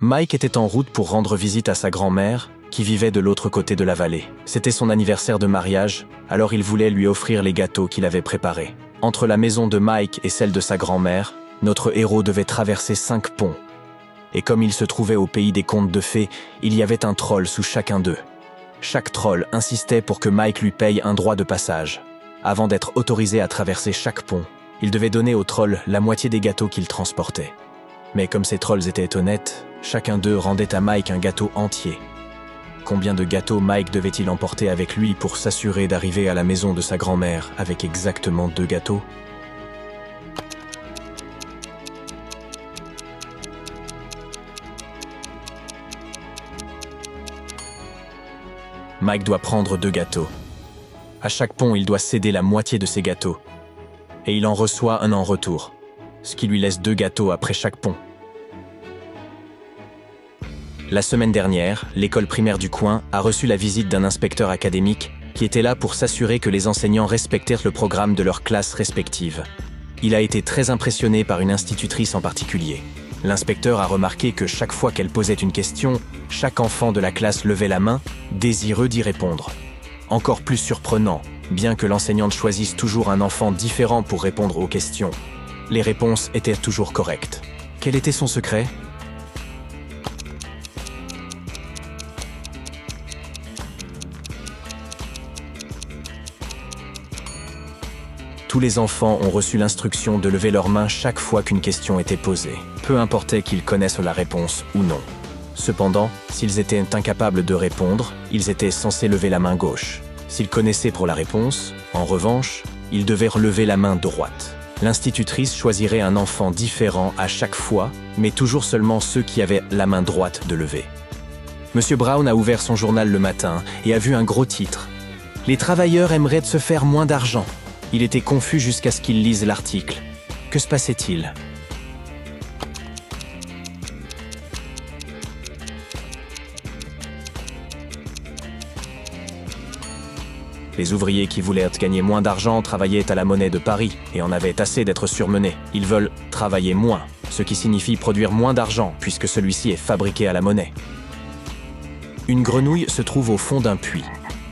Mike était en route pour rendre visite à sa grand-mère, qui vivait de l'autre côté de la vallée. C'était son anniversaire de mariage, alors il voulait lui offrir les gâteaux qu'il avait préparés. Entre la maison de Mike et celle de sa grand-mère, notre héros devait traverser 5 ponts. Et comme il se trouvait au pays des contes de fées, il y avait un troll sous chacun d'eux. Chaque troll insistait pour que Mike lui paye un droit de passage. Avant d'être autorisé à traverser chaque pont, il devait donner au troll la moitié des gâteaux qu'il transportait. Mais comme ces trolls étaient honnêtes, chacun d'eux rendait à Mike un gâteau entier. Combien de gâteaux Mike devait-il emporter avec lui pour s'assurer d'arriver à la maison de sa grand-mère avec exactement 2 gâteaux? Mike doit prendre 2 gâteaux. À chaque pont, il doit céder la moitié de ses gâteaux. Et il en reçoit un en retour, ce qui lui laisse 2 gâteaux après chaque pont. La semaine dernière, l'école primaire du coin a reçu la visite d'un inspecteur académique qui était là pour s'assurer que les enseignants respectèrent le programme de leurs classes respectives. Il a été très impressionné par une institutrice en particulier. L'inspecteur a remarqué que chaque fois qu'elle posait une question, chaque enfant de la classe levait la main, désireux d'y répondre. Encore plus surprenant, bien que l'enseignante choisisse toujours un enfant différent pour répondre aux questions, les réponses étaient toujours correctes. Quel était son secret ? Tous les enfants ont reçu l'instruction de lever leurs mains chaque fois qu'une question était posée, peu importait qu'ils connaissent la réponse ou non. Cependant, s'ils étaient incapables de répondre, ils étaient censés lever la main gauche. S'ils connaissaient pour la réponse, en revanche, ils devaient relever la main droite. L'institutrice choisirait un enfant différent à chaque fois, mais toujours seulement ceux qui avaient la main droite de lever. Monsieur Brown a ouvert son journal le matin et a vu un gros titre. « Les travailleurs aimeraient se faire moins d'argent ». Il était confus jusqu'à ce qu'il lise l'article. Que se passait-il ? Les ouvriers qui voulaient gagner moins d'argent travaillaient à la Monnaie de Paris et en avaient assez d'être surmenés. Ils veulent travailler moins, ce qui signifie produire moins d'argent puisque celui-ci est fabriqué à la Monnaie. Une grenouille se trouve au fond d'un puits.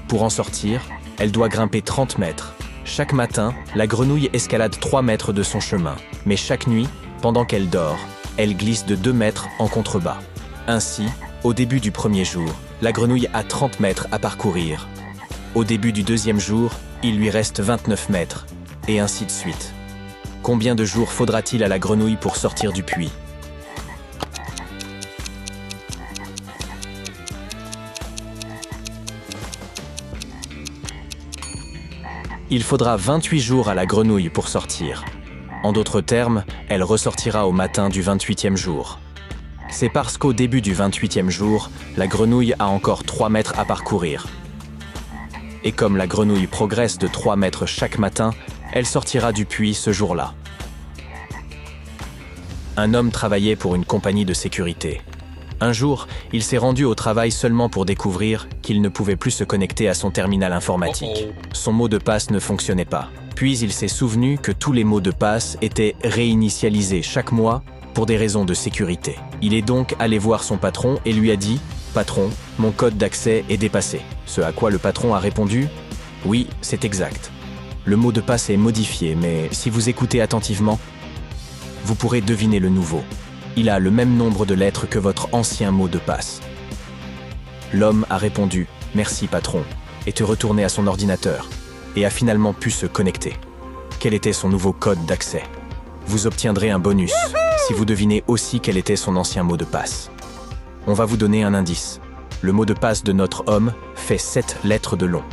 Pour en sortir, elle doit grimper 30 mètres. Chaque matin, la grenouille escalade 3 mètres de son chemin, mais chaque nuit, pendant qu'elle dort, elle glisse de 2 mètres en contrebas. Ainsi, au début du premier jour, la grenouille a 30 mètres à parcourir. Au début du deuxième jour, il lui reste 29 mètres, et ainsi de suite. Combien de jours faudra-t-il à la grenouille pour sortir du puits ? Il faudra 28 jours à la grenouille pour sortir. En d'autres termes, elle ressortira au matin du 28e jour. C'est parce qu'au début du 28e jour, la grenouille a encore 3 mètres à parcourir. Et comme la grenouille progresse de 3 mètres chaque matin, elle sortira du puits ce jour-là. Un homme travaillait pour une compagnie de sécurité. Un jour, il s'est rendu au travail seulement pour découvrir qu'il ne pouvait plus se connecter à son terminal informatique. Son mot de passe ne fonctionnait pas. Puis il s'est souvenu que tous les mots de passe étaient réinitialisés chaque mois pour des raisons de sécurité. Il est donc allé voir son patron et lui a dit « Patron, mon code d'accès est dépassé ». Ce à quoi le patron a répondu « Oui, c'est exact. Le mot de passe est modifié, mais si vous écoutez attentivement, vous pourrez deviner le nouveau. Il a le même nombre de lettres que votre ancien mot de passe. » L'homme a répondu « Merci patron » et est retourné à son ordinateur et a finalement pu se connecter. Quel était son nouveau code d'accès? Vous obtiendrez un bonus si vous devinez aussi quel était son ancien mot de passe. On va vous donner un indice. Le mot de passe de notre homme fait 7 lettres de long.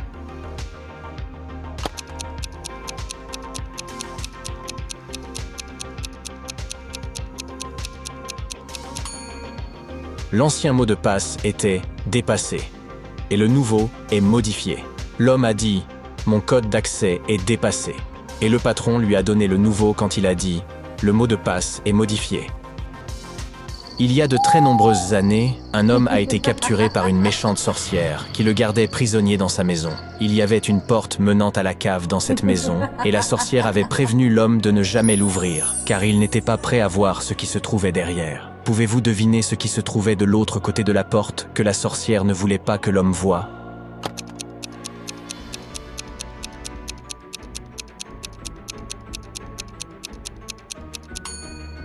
L'ancien mot de passe était « dépassé » et le nouveau est « modifié ». L'homme a dit « Mon code d'accès est dépassé » et le patron lui a donné le nouveau quand il a dit « Le mot de passe est modifié ». Il y a de très nombreuses années, un homme a été capturé par une méchante sorcière qui le gardait prisonnier dans sa maison. Il y avait une porte menant à la cave dans cette maison et la sorcière avait prévenu l'homme de ne jamais l'ouvrir car il n'était pas prêt à voir ce qui se trouvait derrière. Pouvez-vous deviner ce qui se trouvait de l'autre côté de la porte que la sorcière ne voulait pas que l'homme voie?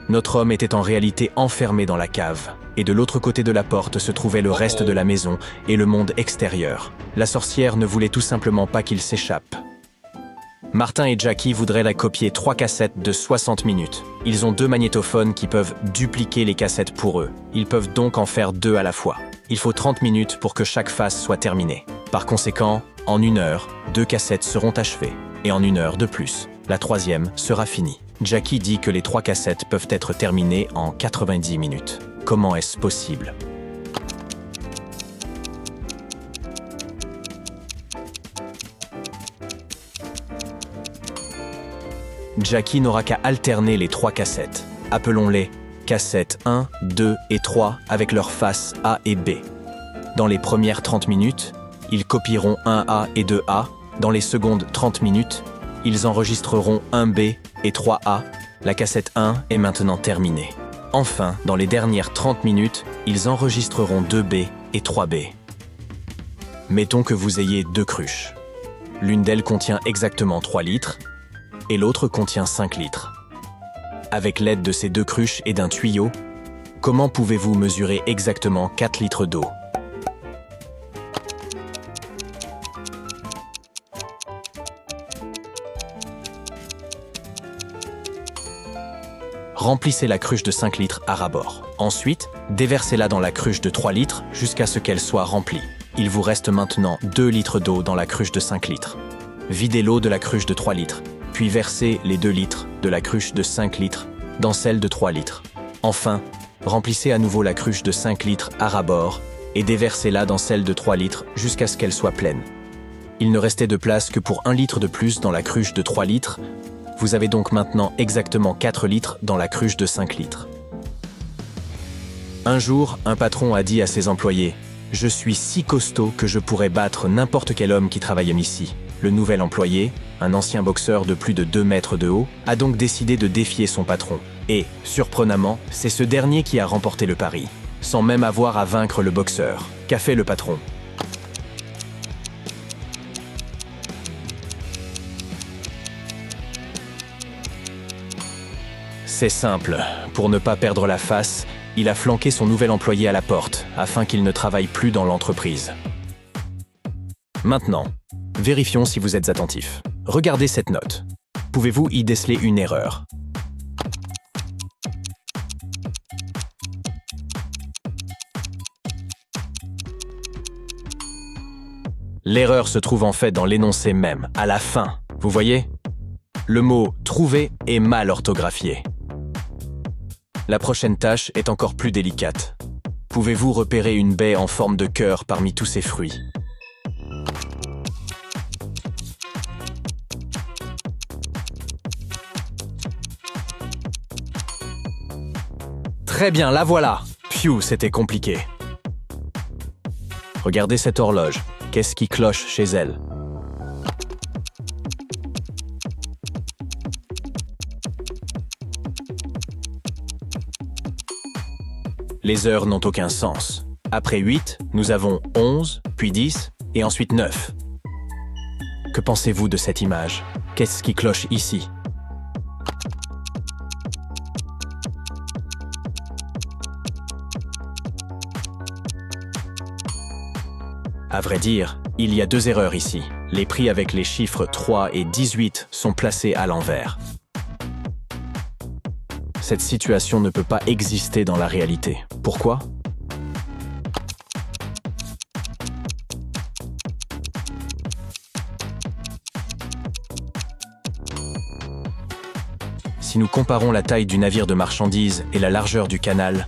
Notre homme était en réalité enfermé dans la cave, et de l'autre côté de la porte se trouvait le reste de la maison et le monde extérieur. La sorcière ne voulait tout simplement pas qu'il s'échappe. Martin et Jackie voudraient la copier 3 cassettes de 60 minutes. Ils ont 2 magnétophones qui peuvent dupliquer les cassettes pour eux. Ils peuvent donc en faire 2 à la fois. Il faut 30 minutes pour que chaque phase soit terminée. Par conséquent, en 1 heure, 2 cassettes seront achevées. Et en 1 heure de plus, la 3e sera finie. Jackie dit que les 3 cassettes peuvent être terminées en 90 minutes. Comment est-ce possible? Jackie n'aura qu'à alterner les 3 cassettes. Appelons-les cassettes 1, 2 et 3 avec leurs faces A et B. Dans les premières 30 minutes, ils copieront 1A et 2A. Dans les secondes 30 minutes, ils enregistreront 1B et 3A. La cassette 1 est maintenant terminée. Enfin, dans les dernières 30 minutes, ils enregistreront 2B et 3B. Mettons que vous ayez 2 cruches. L'une d'elles contient exactement 3 litres et l'autre contient 5 litres. Avec l'aide de ces 2 cruches et d'un tuyau, comment pouvez-vous mesurer exactement 4 litres d'eau? Remplissez la cruche de 5 litres à ras-bord. Ensuite, déversez-la dans la cruche de 3 litres jusqu'à ce qu'elle soit remplie. Il vous reste maintenant 2 litres d'eau dans la cruche de 5 litres. Videz l'eau de la cruche de 3 litres, puis versez les 2 litres de la cruche de 5 litres dans celle de 3 litres. Enfin, remplissez à nouveau la cruche de 5 litres à ras-bord et déversez-la dans celle de 3 litres jusqu'à ce qu'elle soit pleine. Il ne restait de place que pour 1 litre de plus dans la cruche de 3 litres. Vous avez donc maintenant exactement 4 litres dans la cruche de 5 litres. Un jour, un patron a dit à ses employés « Je suis si costaud que je pourrais battre n'importe quel homme qui travaille ici ». Le nouvel employé, un ancien boxeur de plus de 2 mètres de haut, a donc décidé de défier son patron. Et, surprenamment, c'est ce dernier qui a remporté le pari, sans même avoir à vaincre le boxeur. Qu'a fait le patron ? C'est simple, pour ne pas perdre la face, il a flanqué son nouvel employé à la porte, afin qu'il ne travaille plus dans l'entreprise. Maintenant, vérifions si vous êtes attentif. Regardez cette note. Pouvez-vous y déceler une erreur ? L'erreur se trouve en fait dans l'énoncé même, à la fin. Vous voyez ? Le mot « trouver » est mal orthographié. La prochaine tâche est encore plus délicate. Pouvez-vous repérer une baie en forme de cœur parmi tous ces fruits ? Très bien, la voilà. Pfiou, c'était compliqué. Regardez cette horloge. Qu'est-ce qui cloche chez elle ? Les heures n'ont aucun sens. Après 8, nous avons 11, puis 10, et ensuite 9. Que pensez-vous de cette image ? Qu'est-ce qui cloche ici ? À vrai dire, il y a 2 erreurs ici. Les prix avec les chiffres 3 et 18 sont placés à l'envers. Cette situation ne peut pas exister dans la réalité. Pourquoi ? Si nous comparons la taille du navire de marchandises et la largeur du canal,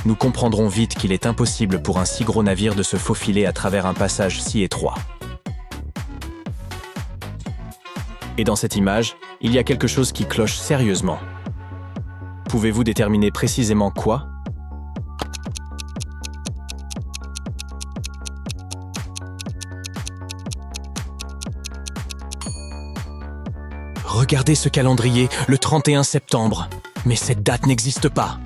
nous comprendrons vite qu'il est impossible pour un si gros navire de se faufiler à travers un passage si étroit. Et dans cette image, il y a quelque chose qui cloche sérieusement. Pouvez-vous déterminer précisément quoi ? Regardez ce calendrier, le 31 septembre. Mais cette date n'existe pas.